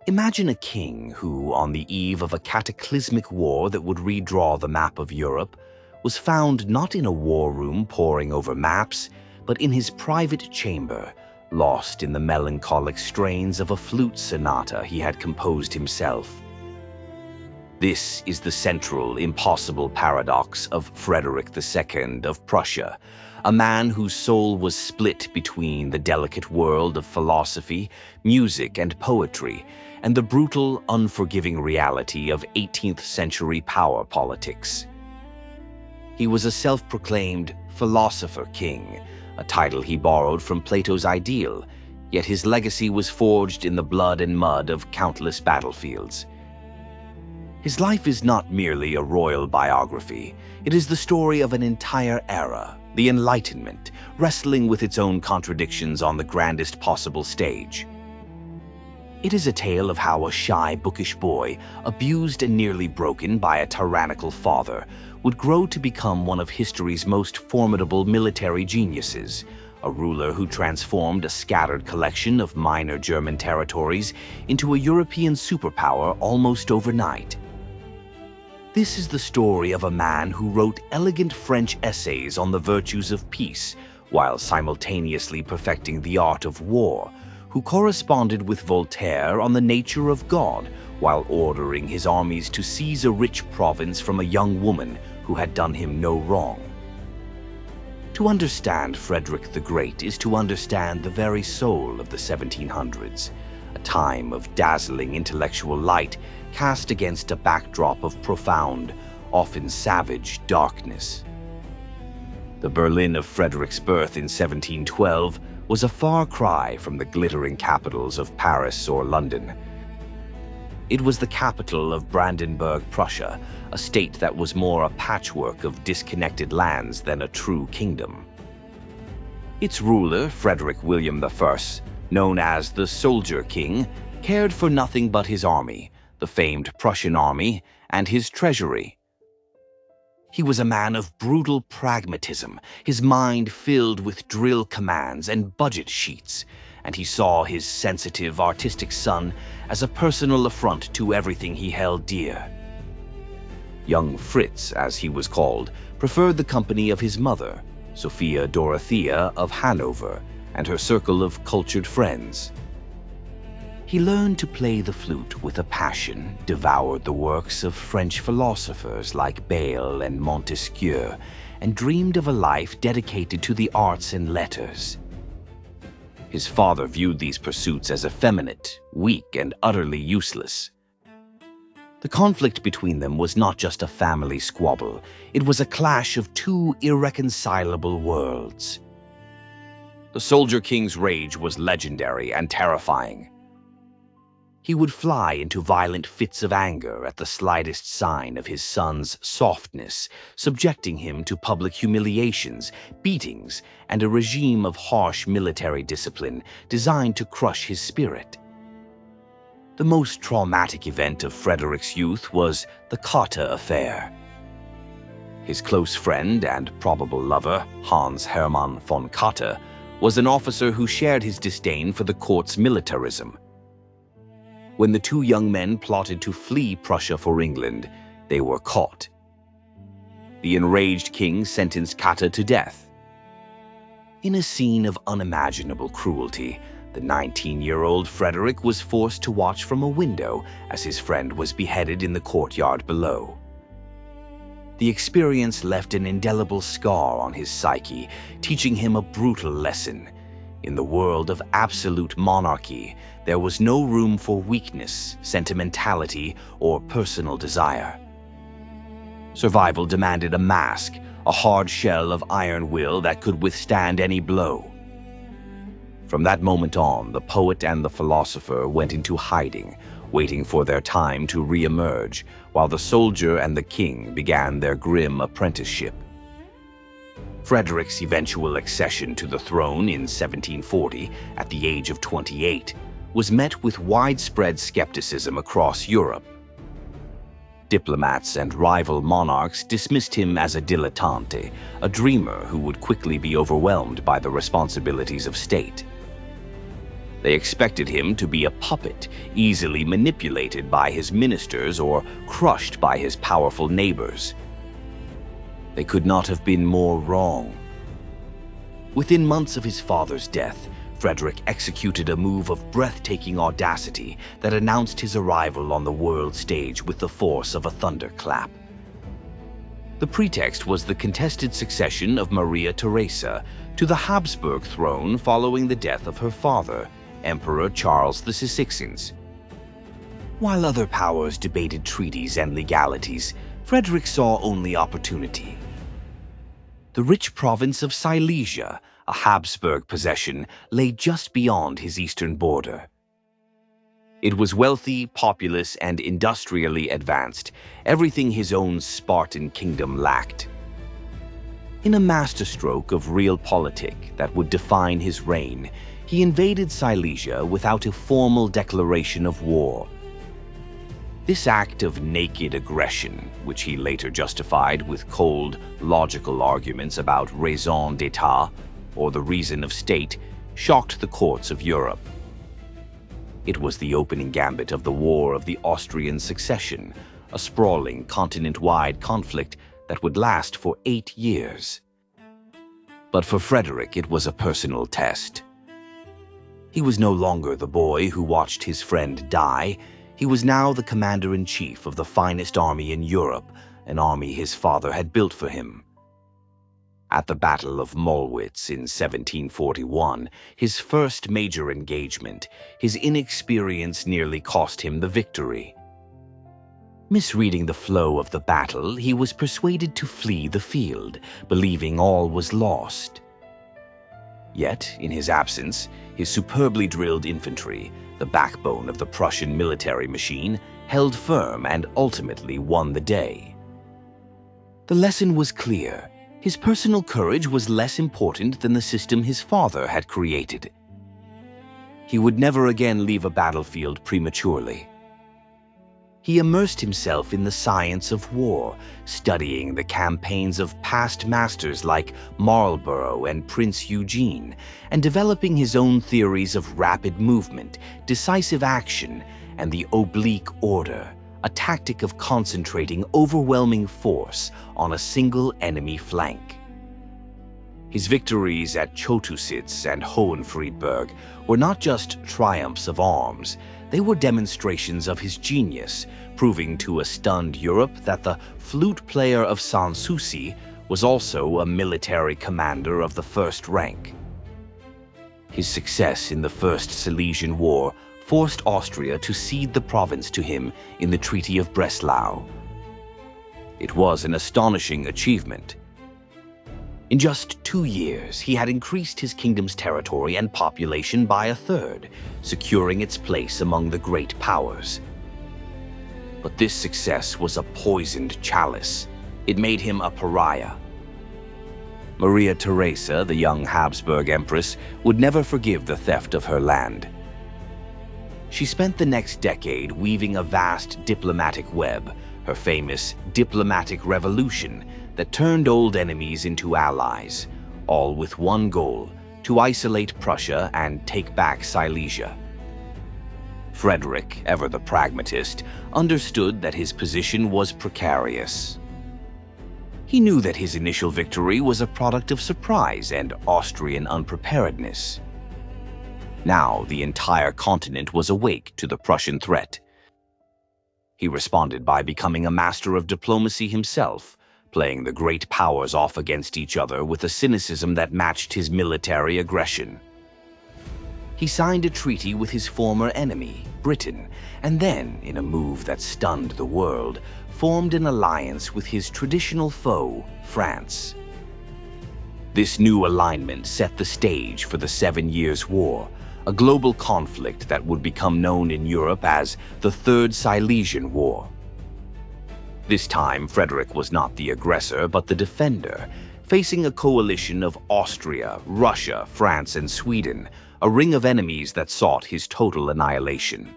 Imagine a king who, on the eve of a cataclysmic war that would redraw the map of Europe, was found not in a war room poring over maps, but in his private chamber, lost in the melancholic strains of a flute sonata he had composed himself. This is the central, impossible paradox of Frederick II of Prussia, a man whose soul was split between the delicate world of philosophy, music, and poetry, and the brutal, unforgiving reality of 18th century power politics. He was a self-proclaimed philosopher king, a title he borrowed from Plato's ideal, yet his legacy was forged in the blood and mud of countless battlefields. His life is not merely a royal biography. It is the story of an entire era, the Enlightenment, wrestling with its own contradictions on the grandest possible stage. It is a tale of how a shy, bookish boy, abused and nearly broken by a tyrannical father, would grow to become one of history's most formidable military geniuses, a ruler who transformed a scattered collection of minor German territories into a European superpower almost overnight. This is the story of a man who wrote elegant French essays on the virtues of peace, while simultaneously perfecting the art of war, who corresponded with Voltaire on the nature of God, while ordering his armies to seize a rich province from a young woman who had done him no wrong. To understand Frederick the Great is to understand the very soul of the 1700s, a time of dazzling intellectual light cast against a backdrop of profound, often savage darkness. The Berlin of Frederick's birth in 1712 was a far cry from the glittering capitals of Paris or London. It was the capital of Brandenburg, Prussia, a state that was more a patchwork of disconnected lands than a true kingdom. Its ruler, Frederick William I, known as the Soldier King, cared for nothing but his army, the famed Prussian army, and his treasury. He was a man of brutal pragmatism, his mind filled with drill commands and budget sheets, and he saw his sensitive, artistic son as a personal affront to everything he held dear. Young Fritz, as he was called, preferred the company of his mother, Sophia Dorothea of Hanover, and her circle of cultured friends. He learned to play the flute with a passion, devoured the works of French philosophers like Bayle and Montesquieu, and dreamed of a life dedicated to the arts and letters. His father viewed these pursuits as effeminate, weak, and utterly useless. The conflict between them was not just a family squabble, it was a clash of two irreconcilable worlds. The Soldier King's rage was legendary and terrifying. He would fly into violent fits of anger at the slightest sign of his son's softness, subjecting him to public humiliations, beatings, and a regime of harsh military discipline designed to crush his spirit. The most traumatic event of Frederick's youth was the Cotta affair. His close friend and probable lover, Hans Hermann von Cotta, was an officer who shared his disdain for the court's militarism. When the two young men plotted to flee Prussia for England, they were caught. The enraged king sentenced Cotta to death. In a scene of unimaginable cruelty, the 19-year-old Frederick was forced to watch from a window as his friend was beheaded in the courtyard below. The experience left an indelible scar on his psyche, teaching him a brutal lesson. In the world of absolute monarchy, there was no room for weakness, sentimentality, or personal desire. Survival demanded a mask, a hard shell of iron will that could withstand any blow. From that moment on, the poet and the philosopher went into hiding, waiting for their time to re-emerge, while the soldier and the king began their grim apprenticeship. Frederick's eventual accession to the throne in 1740, at the age of 28, was met with widespread skepticism across Europe. Diplomats and rival monarchs dismissed him as a dilettante, a dreamer who would quickly be overwhelmed by the responsibilities of state. They expected him to be a puppet, easily manipulated by his ministers or crushed by his powerful neighbors. They could not have been more wrong. Within months of his father's death, Frederick executed a move of breathtaking audacity that announced his arrival on the world stage with the force of a thunderclap. The pretext was the contested succession of Maria Theresa to the Habsburg throne following the death of her father, Emperor Charles VI. While other powers debated treaties and legalities, Frederick saw only opportunity. The rich province of Silesia, a Habsburg possession, lay just beyond his eastern border. It was wealthy, populous, and industrially advanced, everything his own Spartan kingdom lacked. In a masterstroke of realpolitik that would define his reign, he invaded Silesia without a formal declaration of war. This act of naked aggression, which he later justified with cold, logical arguments about raison d'etat, or the reason of state, shocked the courts of Europe. It was the opening gambit of the War of the Austrian Succession, a sprawling, continent-wide conflict that would last for 8 years. But for Frederick, it was a personal test. He was no longer the boy who watched his friend die. He was now the commander-in-chief of the finest army in Europe, an army his father had built for him. At the Battle of Mollwitz in 1741, his first major engagement, his inexperience nearly cost him the victory. Misreading the flow of the battle, he was persuaded to flee the field, believing all was lost. Yet, in his absence, his superbly drilled infantry, the backbone of the Prussian military machine, held firm and ultimately won the day. The lesson was clear. His personal courage was less important than the system his father had created. He would never again leave a battlefield prematurely. He immersed himself in the science of war, studying the campaigns of past masters like Marlborough and Prince Eugene, and developing his own theories of rapid movement, decisive action, and the oblique order, a tactic of concentrating overwhelming force on a single enemy flank. His victories at Chotusitz and Hohenfriedberg were not just triumphs of arms, they were demonstrations of his genius, proving to a stunned Europe that the flute player of Sanssouci was also a military commander of the first rank. His success in the First Silesian War forced Austria to cede the province to him in the Treaty of Breslau. It was an astonishing achievement. In just 2 years, he had increased his kingdom's territory and population by 1/3, securing its place among the great powers. But this success was a poisoned chalice. It made him a pariah. Maria Theresa, the young Habsburg empress, would never forgive the theft of her land. She spent the next decade weaving a vast diplomatic web, her famous diplomatic revolution that turned old enemies into allies, all with one goal: to isolate Prussia and take back Silesia. Frederick, ever the pragmatist, understood that his position was precarious. He knew that his initial victory was a product of surprise and Austrian unpreparedness. Now the entire continent was awake to the Prussian threat. He responded by becoming a master of diplomacy himself, playing the great powers off against each other with a cynicism that matched his military aggression. He signed a treaty with his former enemy, Britain, and then, in a move that stunned the world, formed an alliance with his traditional foe, France. This new alignment set the stage for the 7 Years' War, a global conflict that would become known in Europe as the Third Silesian War. This time, Frederick was not the aggressor, but the defender, facing a coalition of Austria, Russia, France, and Sweden, a ring of enemies that sought his total annihilation.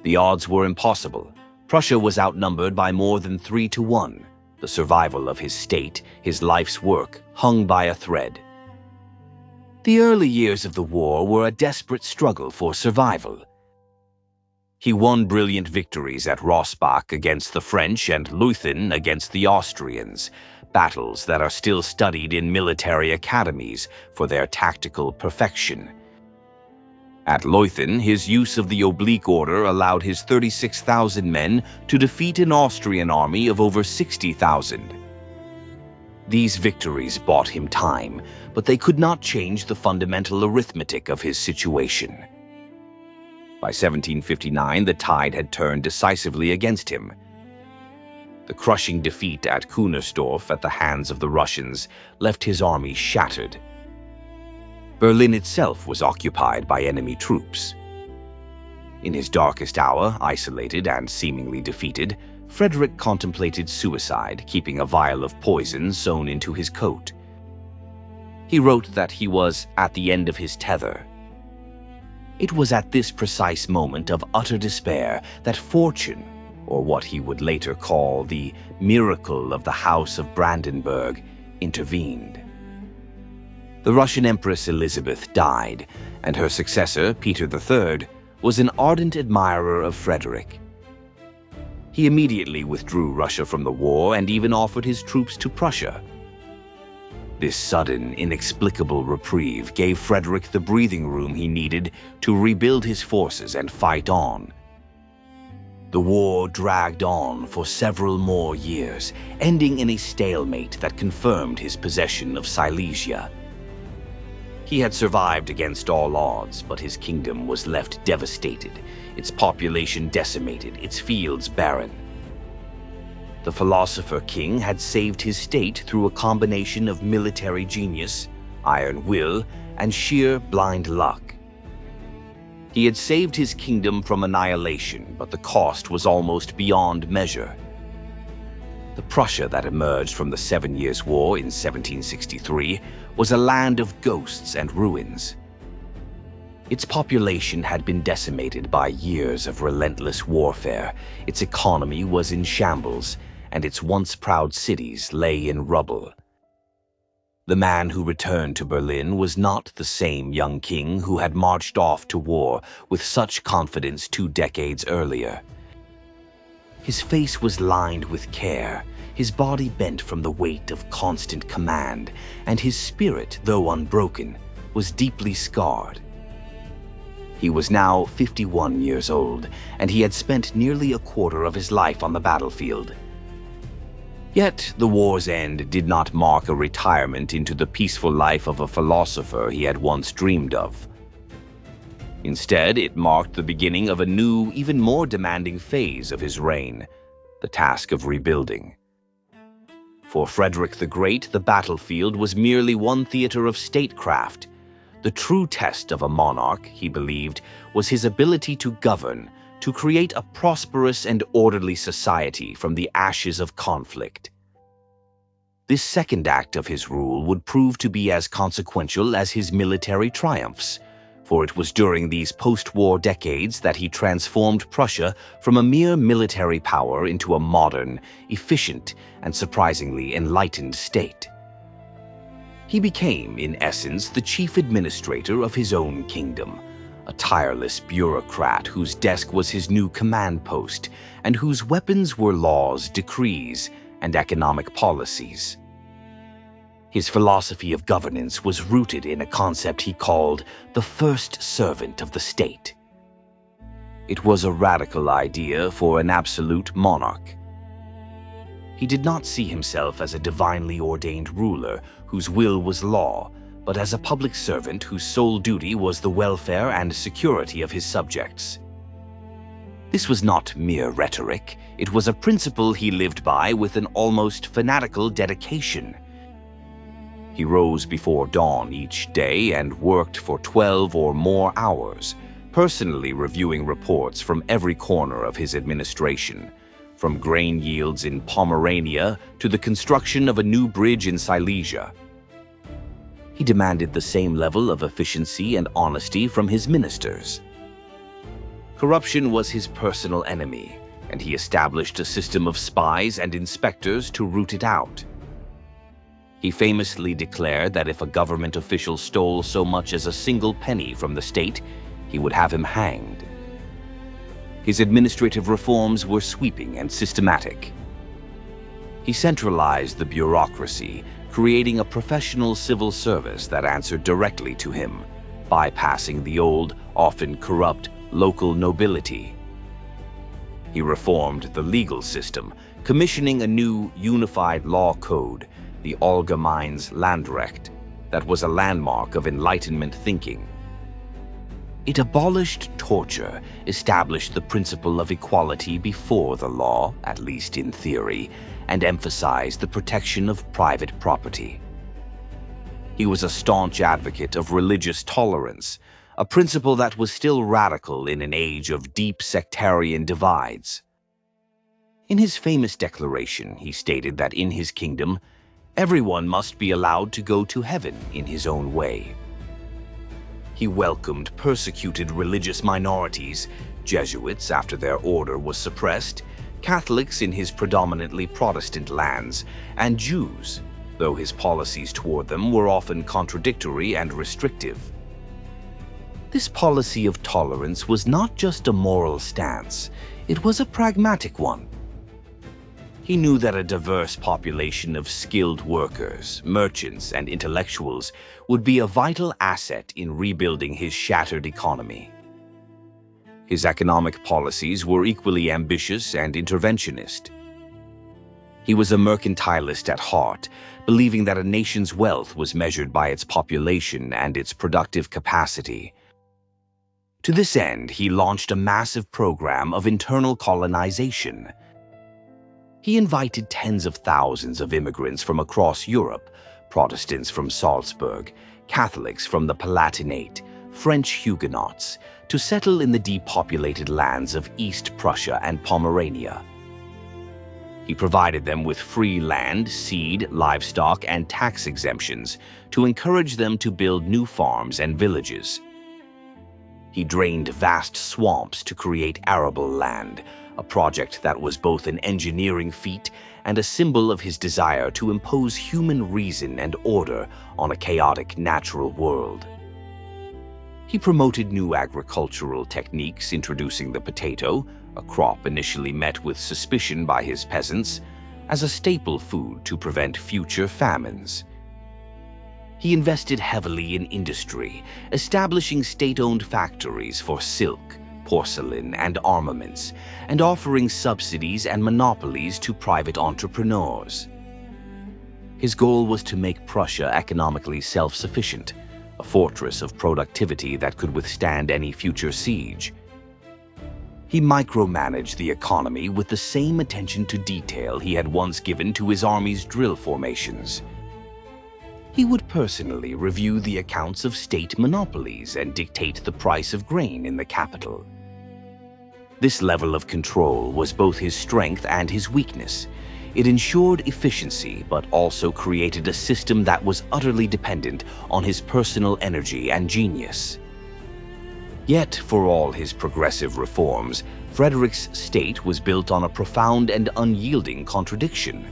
The odds were impossible. Prussia was outnumbered by more than 3-1. The survival of his state, his life's work, hung by a thread. The early years of the war were a desperate struggle for survival. He won brilliant victories at Rossbach against the French and Leuthen against the Austrians, battles that are still studied in military academies for their tactical perfection. At Leuthen, his use of the oblique order allowed his 36,000 men to defeat an Austrian army of over 60,000. These victories bought him time, but they could not change the fundamental arithmetic of his situation. By 1759, the tide had turned decisively against him. The crushing defeat at Kunersdorf at the hands of the Russians left his army shattered. Berlin itself was occupied by enemy troops. In his darkest hour, isolated and seemingly defeated, Frederick contemplated suicide, keeping a vial of poison sewn into his coat. He wrote that he was at the end of his tether. It was at this precise moment of utter despair that fortune, or what he would later call the miracle of the House of Brandenburg, intervened. The Russian Empress Elizabeth died, and her successor, Peter III, was an ardent admirer of Frederick. He immediately withdrew Russia from the war and even offered his troops to Prussia. This sudden, inexplicable reprieve gave Frederick the breathing room he needed to rebuild his forces and fight on. The war dragged on for several more years, ending in a stalemate that confirmed his possession of Silesia. He had survived against all odds, but his kingdom was left devastated, its population decimated, its fields barren. The philosopher king had saved his state through a combination of military genius, iron will, and sheer blind luck. He had saved his kingdom from annihilation, but the cost was almost beyond measure. The Prussia that emerged from the 7 Years' War in 1763 was a land of ghosts and ruins. Its population had been decimated by years of relentless warfare, its economy was in shambles, and its once proud cities lay in rubble. The man who returned to Berlin was not the same young king who had marched off to war with such confidence 2 decades earlier. His face was lined with care, his body bent from the weight of constant command, and his spirit, though unbroken, was deeply scarred. He was now 51 years old, and he had spent nearly a quarter of his life on the battlefield. Yet the war's end did not mark a retirement into the peaceful life of a philosopher he had once dreamed of. Instead, it marked the beginning of a new, even more demanding phase of his reign, the task of rebuilding. For Frederick the Great, the battlefield was merely one theater of statecraft. The true test of a monarch, he believed, was his ability to govern, to create a prosperous and orderly society from the ashes of conflict. This second act of his rule would prove to be as consequential as his military triumphs, for it was during these post-war decades that he transformed Prussia from a mere military power into a modern, efficient, and surprisingly enlightened state. He became, in essence, the chief administrator of his own kingdom, a tireless bureaucrat whose desk was his new command post, and whose weapons were laws, decrees, and economic policies. His philosophy of governance was rooted in a concept he called the first servant of the state. It was a radical idea for an absolute monarch. He did not see himself as a divinely ordained ruler whose will was law, but as a public servant whose sole duty was the welfare and security of his subjects. This was not mere rhetoric, it was a principle he lived by with an almost fanatical dedication. He rose before dawn each day and worked for 12 or more hours, personally reviewing reports from every corner of his administration, from grain yields in Pomerania to the construction of a new bridge in Silesia. He demanded the same level of efficiency and honesty from his ministers. Corruption was his personal enemy, and he established a system of spies and inspectors to root it out. He famously declared that if a government official stole so much as a single penny from the state, he would have him hanged. His administrative reforms were sweeping and systematic. He centralized the bureaucracy, creating a professional civil service that answered directly to him, bypassing the old, often corrupt, local nobility. He reformed the legal system, commissioning a new unified law code, the Allgemeines Landrecht, that was a landmark of Enlightenment thinking. It abolished torture, established the principle of equality before the law, at least in theory, and emphasized the protection of private property. He was a staunch advocate of religious tolerance, a principle that was still radical in an age of deep sectarian divides. In his famous declaration, he stated that in his kingdom, everyone must be allowed to go to heaven in his own way. He welcomed persecuted religious minorities, Jesuits after their order was suppressed, Catholics in his predominantly Protestant lands, and Jews, though his policies toward them were often contradictory and restrictive. This policy of tolerance was not just a moral stance, it was a pragmatic one. He knew that a diverse population of skilled workers, merchants, and intellectuals would be a vital asset in rebuilding his shattered economy. His economic policies were equally ambitious and interventionist. He was a mercantilist at heart, believing that a nation's wealth was measured by its population and its productive capacity. To this end, he launched a massive program of internal colonization. He invited tens of thousands of immigrants from across Europe, Protestants from Salzburg, Catholics from the Palatinate, French Huguenots, to settle in the depopulated lands of East Prussia and Pomerania. He provided them with free land, seed, livestock, and tax exemptions to encourage them to build new farms and villages. He drained vast swamps to create arable land, a project that was both an engineering feat and a symbol of his desire to impose human reason and order on a chaotic natural world. He promoted new agricultural techniques, introducing the potato, a crop initially met with suspicion by his peasants, as a staple food to prevent future famines. He invested heavily in industry, establishing state-owned factories for silk, porcelain, and armaments, and offering subsidies and monopolies to private entrepreneurs. His goal was to make Prussia economically self-sufficient, a fortress of productivity that could withstand any future siege. He micromanaged the economy with the same attention to detail he had once given to his army's drill formations. He would personally review the accounts of state monopolies and dictate the price of grain in the capital. This level of control was both his strength and his weakness. It ensured efficiency, but also created a system that was utterly dependent on his personal energy and genius. Yet, for all his progressive reforms, Frederick's state was built on a profound and unyielding contradiction.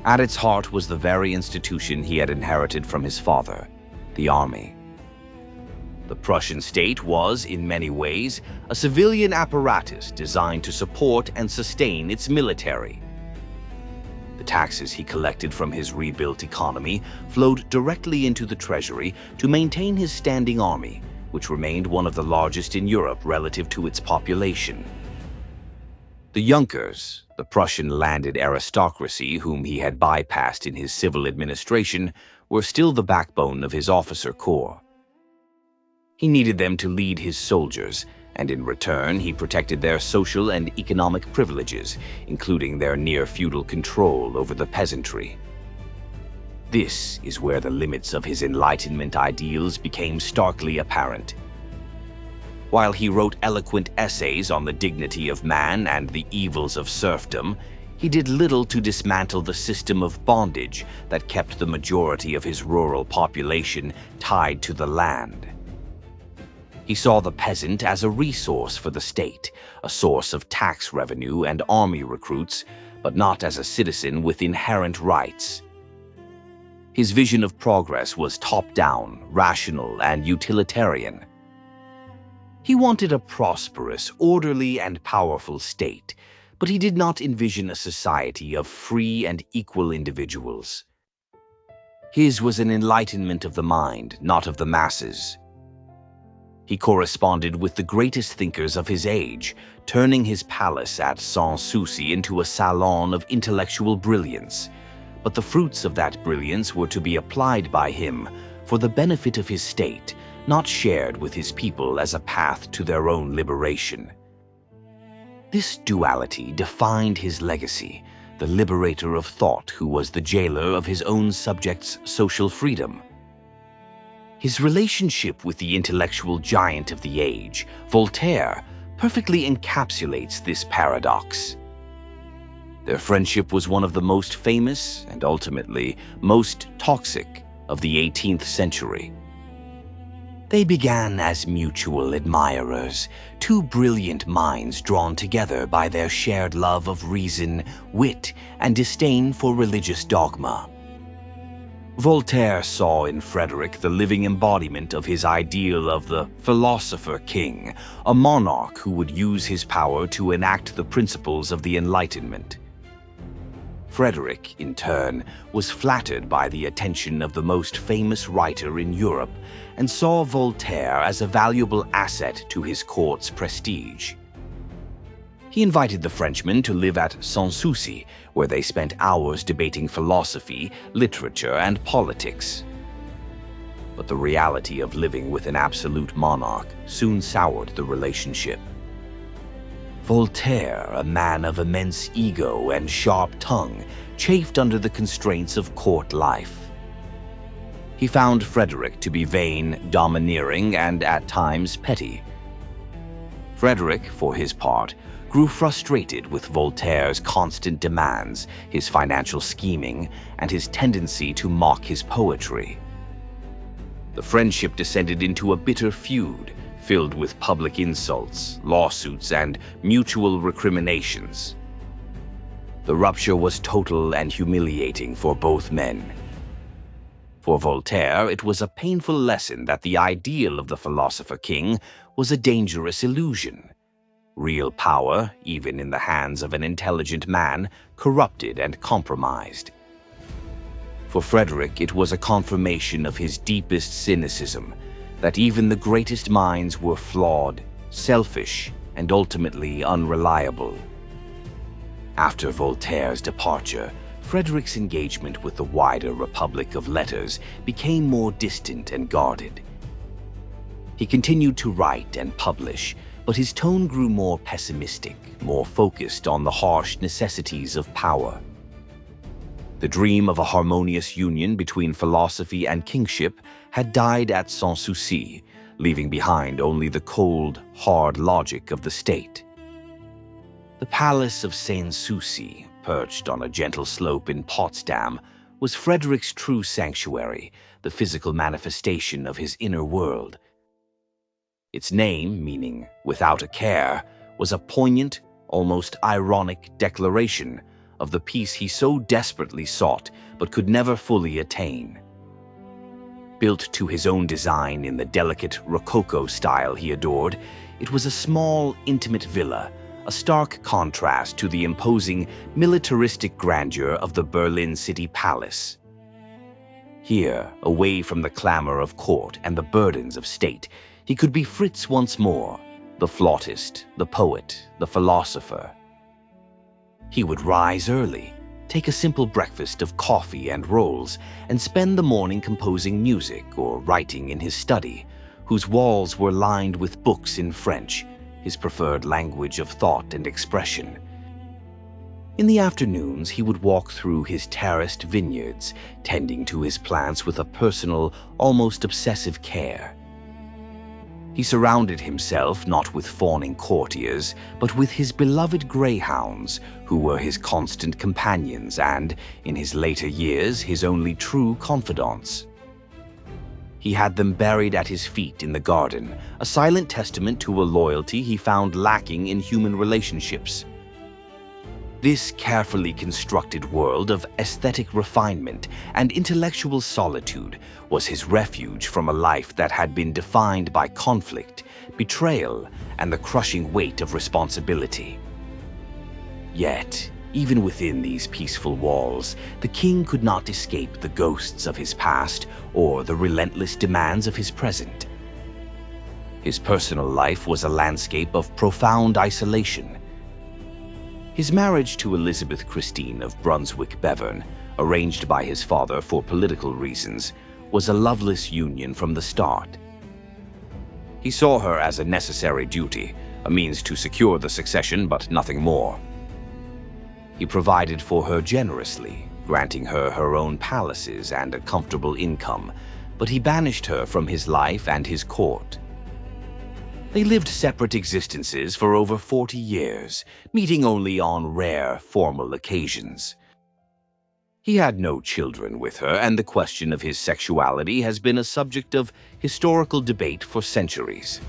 At its heart was the very institution he had inherited from his father, the army. The Prussian state was, in many ways, a civilian apparatus designed to support and sustain its military. The taxes he collected from his rebuilt economy flowed directly into the treasury to maintain his standing army, which remained one of the largest in Europe relative to its population. The Junkers, the Prussian landed aristocracy whom he had bypassed in his civil administration, were still the backbone of his officer corps. He needed them to lead his soldiers, and in return he protected their social and economic privileges, including their near-feudal control over the peasantry. This is where the limits of his Enlightenment ideals became starkly apparent. While he wrote eloquent essays on the dignity of man and the evils of serfdom, he did little to dismantle the system of bondage that kept the majority of his rural population tied to the land. He saw the peasant as a resource for the state, a source of tax revenue and army recruits, but not as a citizen with inherent rights. His vision of progress was top-down, rational, and utilitarian. He wanted a prosperous, orderly, and powerful state, but he did not envision a society of free and equal individuals. His was an enlightenment of the mind, not of the masses. He corresponded with the greatest thinkers of his age, turning his palace at Sanssouci into a salon of intellectual brilliance. But the fruits of that brilliance were to be applied by him for the benefit of his state, not shared with his people as a path to their own liberation. This duality defined his legacy, the liberator of thought who was the jailer of his own subjects' social freedom. His relationship with the intellectual giant of the age, Voltaire, perfectly encapsulates this paradox. Their friendship was one of the most famous and ultimately most toxic of the 18th century. They began as mutual admirers, two brilliant minds drawn together by their shared love of reason, wit, and disdain for religious dogma. Voltaire saw in Frederick the living embodiment of his ideal of the philosopher king, a monarch who would use his power to enact the principles of the Enlightenment. Frederick, in turn, was flattered by the attention of the most famous writer in Europe and saw Voltaire as a valuable asset to his court's prestige. He invited the Frenchman to live at Sanssouci, where they spent hours debating philosophy, literature, and politics. But the reality of living with an absolute monarch soon soured the relationship. Voltaire, a man of immense ego and sharp tongue, chafed under the constraints of court life. He found Frederick to be vain, domineering, and at times petty. Frederick, for his part, grew frustrated with Voltaire's constant demands, his financial scheming, and his tendency to mock his poetry. The friendship descended into a bitter feud, filled with public insults, lawsuits, and mutual recriminations. The rupture was total and humiliating for both men. For Voltaire, it was a painful lesson that the ideal of the philosopher king was a dangerous illusion. Real power, even in the hands of an intelligent man, corrupted and compromised. For Frederick, it was a confirmation of his deepest cynicism, that even the greatest minds were flawed, selfish, and ultimately unreliable. After Voltaire's departure, Frederick's engagement with the wider republic of letters became more distant and guarded. He continued to write and publish, but his tone grew more pessimistic, more focused on the harsh necessities of power. The dream of a harmonious union between philosophy and kingship had died at Sanssouci, leaving behind only the cold, hard logic of the state. The palace of Sanssouci, perched on a gentle slope in Potsdam, was Frederick's true sanctuary, the physical manifestation of his inner world. Its name, meaning "without a care," was a poignant, almost ironic declaration of the peace he so desperately sought but could never fully attain. Built to his own design in the delicate Rococo style he adored, it was a small, intimate villa, a stark contrast to the imposing, militaristic grandeur of the Berlin City Palace. Here, away from the clamor of court and the burdens of state, he could be Fritz once more, the flautist, the poet, the philosopher. He would rise early, take a simple breakfast of coffee and rolls, and spend the morning composing music or writing in his study, whose walls were lined with books in French, his preferred language of thought and expression. In the afternoons, he would walk through his terraced vineyards, tending to his plants with a personal, almost obsessive care. He surrounded himself not with fawning courtiers, but with his beloved greyhounds, who were his constant companions and, in his later years, his only true confidants. He had them buried at his feet in the garden, a silent testament to a loyalty he found lacking in human relationships. This carefully constructed world of aesthetic refinement and intellectual solitude was his refuge from a life that had been defined by conflict, betrayal, and the crushing weight of responsibility. Yet, even within these peaceful walls, the king could not escape the ghosts of his past or the relentless demands of his present. His personal life was a landscape of profound isolation. His marriage to Elizabeth Christine of Brunswick-Bevern, arranged by his father for political reasons, was a loveless union from the start. He saw her as a necessary duty, a means to secure the succession, but nothing more. He provided for her generously, granting her her own palaces and a comfortable income, but he banished her from his life and his court. They lived separate existences for over 40 years, meeting only on rare, formal occasions. He had no children with her, and the question of his sexuality has been a subject of historical debate for centuries.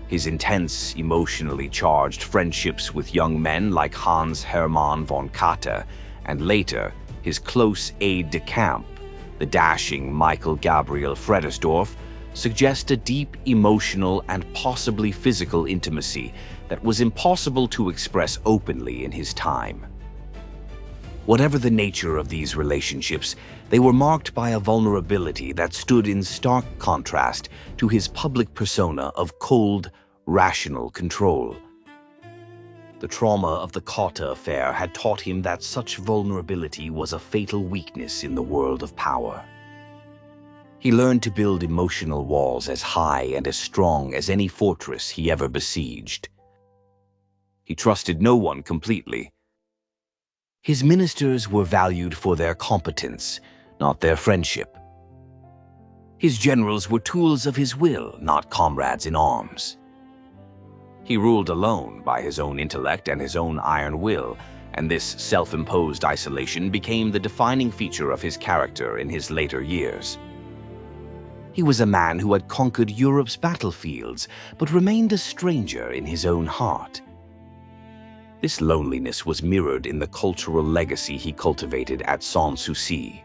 His intense, emotionally charged friendships with young men like Hans Hermann von Katte, and later, his close aide-de-camp, the dashing Michael Gabriel Fredersdorf, suggest a deep emotional and possibly physical intimacy that was impossible to express openly in his time. Whatever the nature of these relationships, they were marked by a vulnerability that stood in stark contrast to his public persona of cold, rational control. The trauma of the Katte affair had taught him that such vulnerability was a fatal weakness in the world of power. He learned to build emotional walls as high and as strong as any fortress he ever besieged. He trusted no one completely. His ministers were valued for their competence, not their friendship. His generals were tools of his will, not comrades in arms. He ruled alone by his own intellect and his own iron will, and this self-imposed isolation became the defining feature of his character in his later years. He was a man who had conquered Europe's battlefields, but remained a stranger in his own heart. This loneliness was mirrored in the cultural legacy he cultivated at Sanssouci.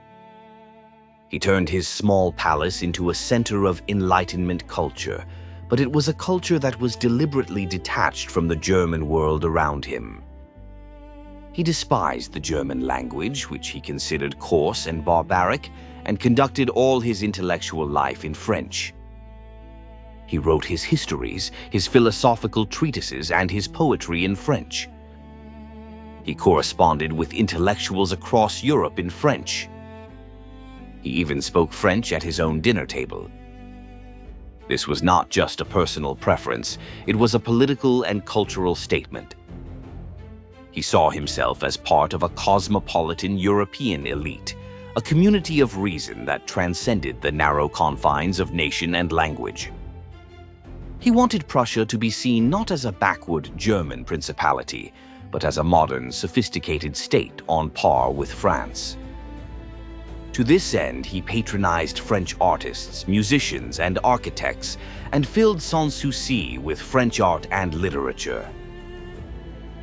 He turned his small palace into a center of Enlightenment culture, but it was a culture that was deliberately detached from the German world around him. He despised the German language, which he considered coarse and barbaric, and conducted all his intellectual life in French. He wrote his histories, his philosophical treatises, and his poetry in French. He corresponded with intellectuals across Europe in French. He even spoke French at his own dinner table. This was not just a personal preference, it was a political and cultural statement. He saw himself as part of a cosmopolitan European elite, a community of reason that transcended the narrow confines of nation and language. He wanted Prussia to be seen not as a backward German principality, but as a modern, sophisticated state on par with France. To this end, he patronized French artists, musicians, and architects, and filled Sanssouci with French art and literature.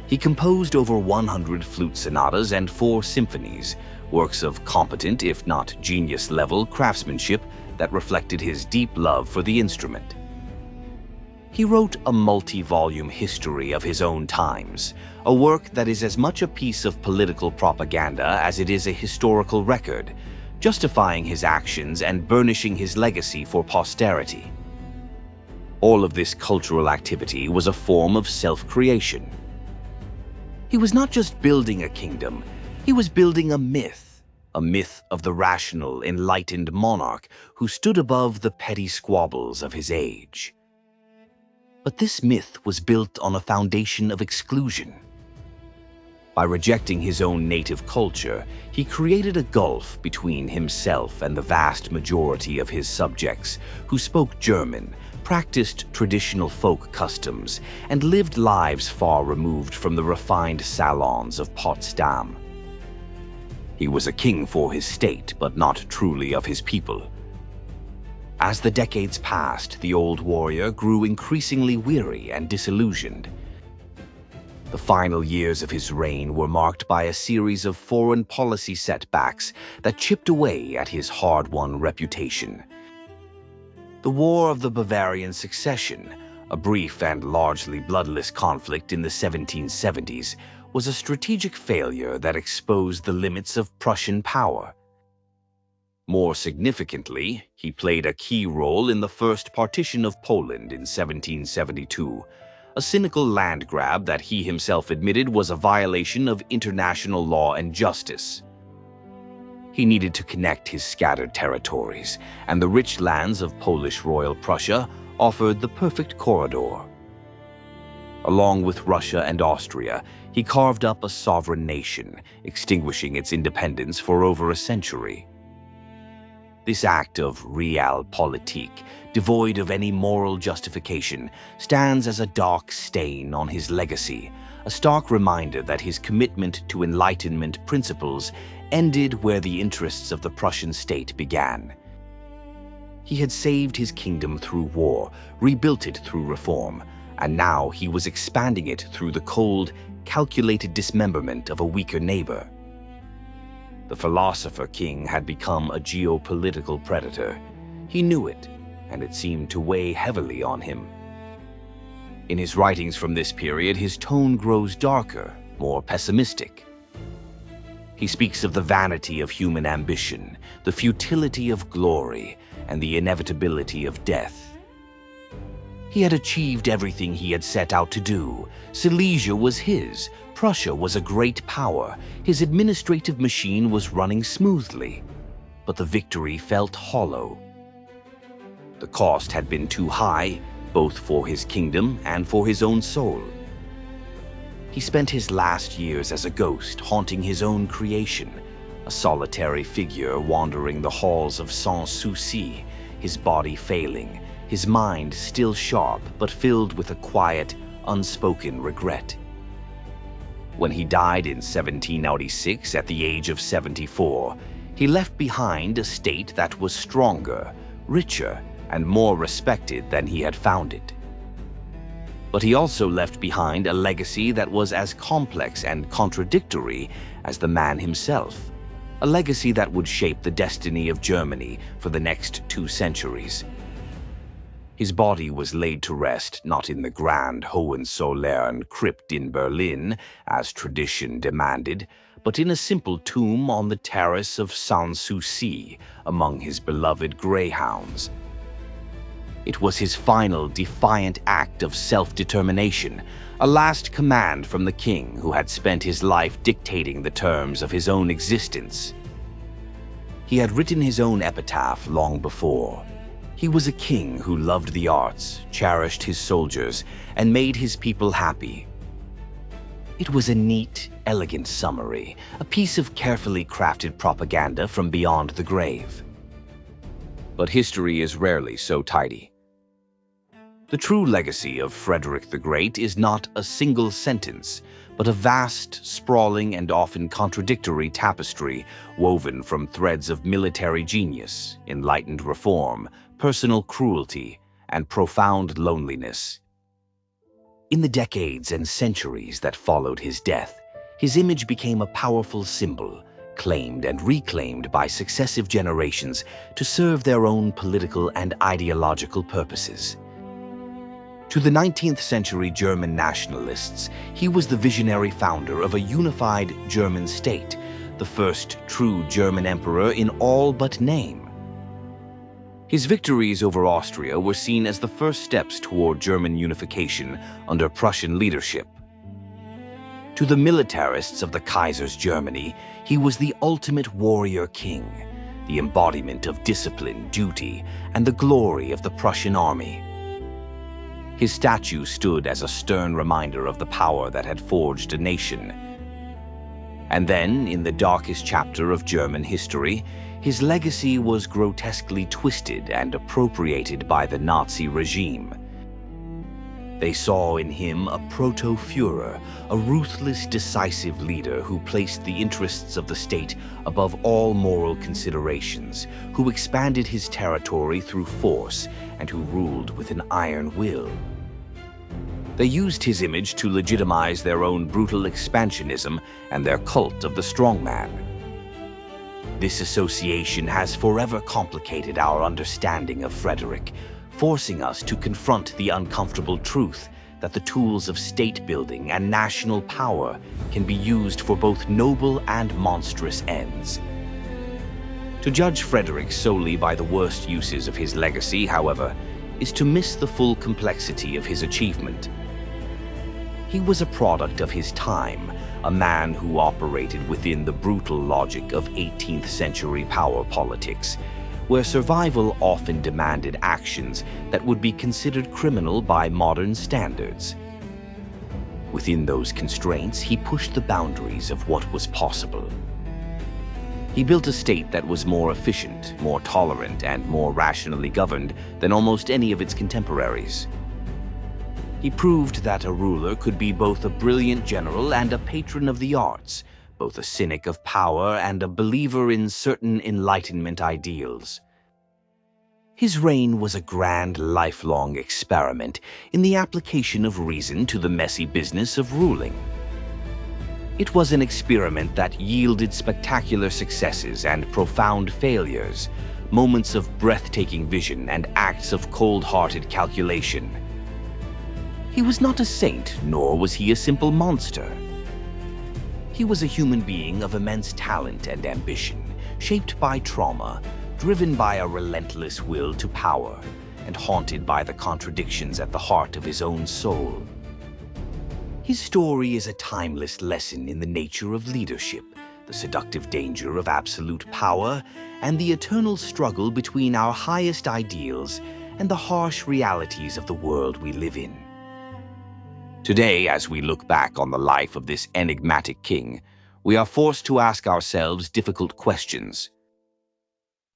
He composed over 100 flute sonatas and 4 symphonies, works of competent, if not genius-level, craftsmanship that reflected his deep love for the instrument. He wrote a multi-volume history of his own times, a work that is as much a piece of political propaganda as it is a historical record, justifying his actions and burnishing his legacy for posterity. All of this cultural activity was a form of self-creation. He was not just building a kingdom, he was building a myth of the rational, enlightened monarch who stood above the petty squabbles of his age. But this myth was built on a foundation of exclusion. By rejecting his own native culture, he created a gulf between himself and the vast majority of his subjects who spoke German, practiced traditional folk customs, and lived lives far removed from the refined salons of Potsdam. He was a king for his state, but not truly of his people. As the decades passed, the old warrior grew increasingly weary and disillusioned. The final years of his reign were marked by a series of foreign policy setbacks that chipped away at his hard-won reputation. The War of the Bavarian Succession, a brief and largely bloodless conflict in the 1770s, was a strategic failure that exposed the limits of Prussian power. More significantly, he played a key role in the first partition of Poland in 1772, a cynical land grab that he himself admitted was a violation of international law and justice. He needed to connect his scattered territories, and the rich lands of Polish Royal Prussia offered the perfect corridor. Along with Russia and Austria, he carved up a sovereign nation, extinguishing its independence for over a century. This act of realpolitik, devoid of any moral justification, stands as a dark stain on his legacy, a stark reminder that his commitment to Enlightenment principles ended where the interests of the Prussian state began. He had saved his kingdom through war, rebuilt it through reform, and now he was expanding it through the cold, calculated dismemberment of a weaker neighbor. The philosopher king had become a geopolitical predator. He knew it, and it seemed to weigh heavily on him. In his writings from this period, his tone grows darker, more pessimistic. He speaks of the vanity of human ambition, the futility of glory, and the inevitability of death. He had achieved everything he had set out to do. Silesia was his. Prussia was a great power. His administrative machine was running smoothly. But the victory felt hollow. The cost had been too high, both for his kingdom and for his own soul. He spent his last years as a ghost, haunting his own creation, a solitary figure wandering the halls of Sanssouci, his body failing, his mind still sharp but filled with a quiet, unspoken regret. When he died in 1796 at the age of 74, he left behind a state that was stronger, richer, and more respected than he had found it. But he also left behind a legacy that was as complex and contradictory as the man himself, a legacy that would shape the destiny of Germany for the next 2 centuries. His body was laid to rest not in the grand Hohenzollern crypt in Berlin, as tradition demanded, but in a simple tomb on the terrace of Sanssouci among his beloved greyhounds. It was his final defiant act of self-determination, a last command from the king who had spent his life dictating the terms of his own existence. He had written his own epitaph long before. He was a king who loved the arts, cherished his soldiers, and made his people happy. It was a neat, elegant summary, a piece of carefully crafted propaganda from beyond the grave. But history is rarely so tidy. The true legacy of Frederick the Great is not a single sentence, but a vast, sprawling, and often contradictory tapestry woven from threads of military genius, enlightened reform, personal cruelty, and profound loneliness. In the decades and centuries that followed his death, his image became a powerful symbol, claimed and reclaimed by successive generations to serve their own political and ideological purposes. To the 19th century German nationalists, he was the visionary founder of a unified German state, the first true German emperor in all but name. His victories over Austria were seen as the first steps toward German unification under Prussian leadership. To the militarists of the Kaiser's Germany, he was the ultimate warrior king, the embodiment of discipline, duty, and the glory of the Prussian army. His statue stood as a stern reminder of the power that had forged a nation. And then, in the darkest chapter of German history, his legacy was grotesquely twisted and appropriated by the Nazi regime. They saw in him a proto-Führer, a ruthless, decisive leader who placed the interests of the state above all moral considerations, who expanded his territory through force, and who ruled with an iron will. They used his image to legitimize their own brutal expansionism and their cult of the strongman. This association has forever complicated our understanding of Frederick, forcing us to confront the uncomfortable truth that the tools of state-building and national power can be used for both noble and monstrous ends. To judge Frederick solely by the worst uses of his legacy, however, is to miss the full complexity of his achievement. He was a product of his time, a man who operated within the brutal logic of 18th century power politics, where survival often demanded actions that would be considered criminal by modern standards. Within those constraints, he pushed the boundaries of what was possible. He built a state that was more efficient, more tolerant, and more rationally governed than almost any of its contemporaries. He proved that a ruler could be both a brilliant general and a patron of the arts, both a cynic of power and a believer in certain Enlightenment ideals. His reign was a grand, lifelong experiment in the application of reason to the messy business of ruling. It was an experiment that yielded spectacular successes and profound failures, moments of breathtaking vision and acts of cold-hearted calculation. He was not a saint, nor was he a simple monster. He was a human being of immense talent and ambition, shaped by trauma, driven by a relentless will to power, and haunted by the contradictions at the heart of his own soul. His story is a timeless lesson in the nature of leadership, the seductive danger of absolute power, and the eternal struggle between our highest ideals and the harsh realities of the world we live in. Today, as we look back on the life of this enigmatic king, we are forced to ask ourselves difficult questions.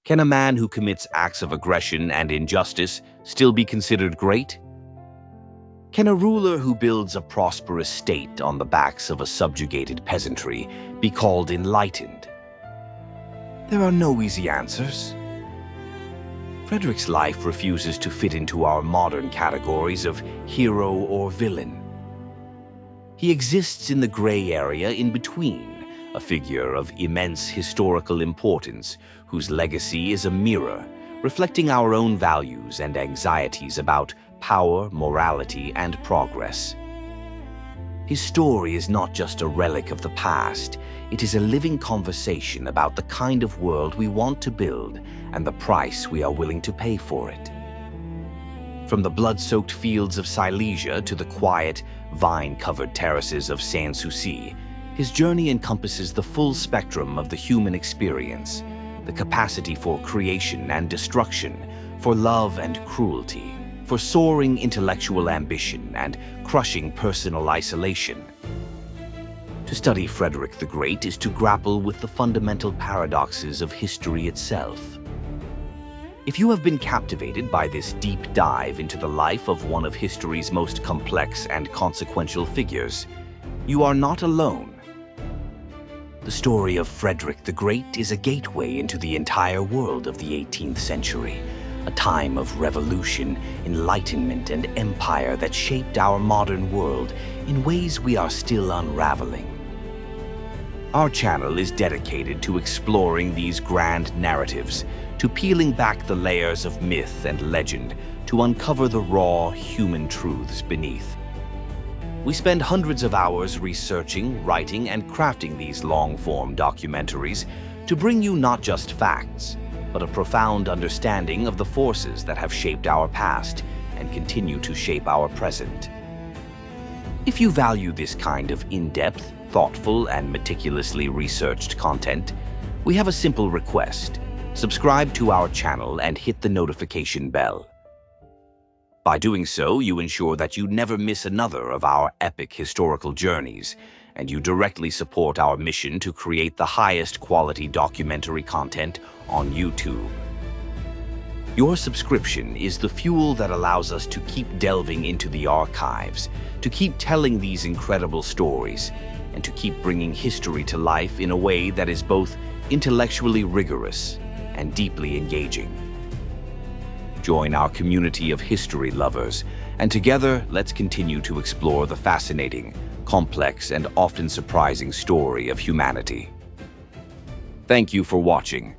Can a man who commits acts of aggression and injustice still be considered great? Can a ruler who builds a prosperous state on the backs of a subjugated peasantry be called enlightened? There are no easy answers. Frederick's life refuses to fit into our modern categories of hero or villain. He exists in the gray area in between, a figure of immense historical importance whose legacy is a mirror, reflecting our own values and anxieties about power, morality, and progress. His story is not just a relic of the past, it is a living conversation about the kind of world we want to build and the price we are willing to pay for it. From the blood-soaked fields of Silesia to the quiet, vine-covered terraces of Sanssouci, his journey encompasses the full spectrum of the human experience, the capacity for creation and destruction, for love and cruelty, for soaring intellectual ambition and crushing personal isolation. To study Frederick the Great is to grapple with the fundamental paradoxes of history itself. If you have been captivated by this deep dive into the life of one of history's most complex and consequential figures, you are not alone. The story of Frederick the Great is a gateway into the entire world of the 18th century, a time of revolution, enlightenment, and empire that shaped our modern world in ways we are still unraveling. Our channel is dedicated to exploring these grand narratives, to peeling back the layers of myth and legend, to uncover the raw, human truths beneath. We spend hundreds of hours researching, writing, and crafting these long-form documentaries to bring you not just facts, but a profound understanding of the forces that have shaped our past and continue to shape our present. If you value this kind of in-depth, thoughtful, and meticulously researched content, we have a simple request. Subscribe to our channel and hit the notification bell. By doing so, you ensure that you never miss another of our epic historical journeys, and you directly support our mission to create the highest quality documentary content on YouTube. Your subscription is the fuel that allows us to keep delving into the archives, to keep telling these incredible stories, and to keep bringing history to life in a way that is both intellectually rigorous and deeply engaging. Join our community of history lovers And together, let's continue to explore the fascinating, complex, and often surprising story of humanity. Thank you for watching.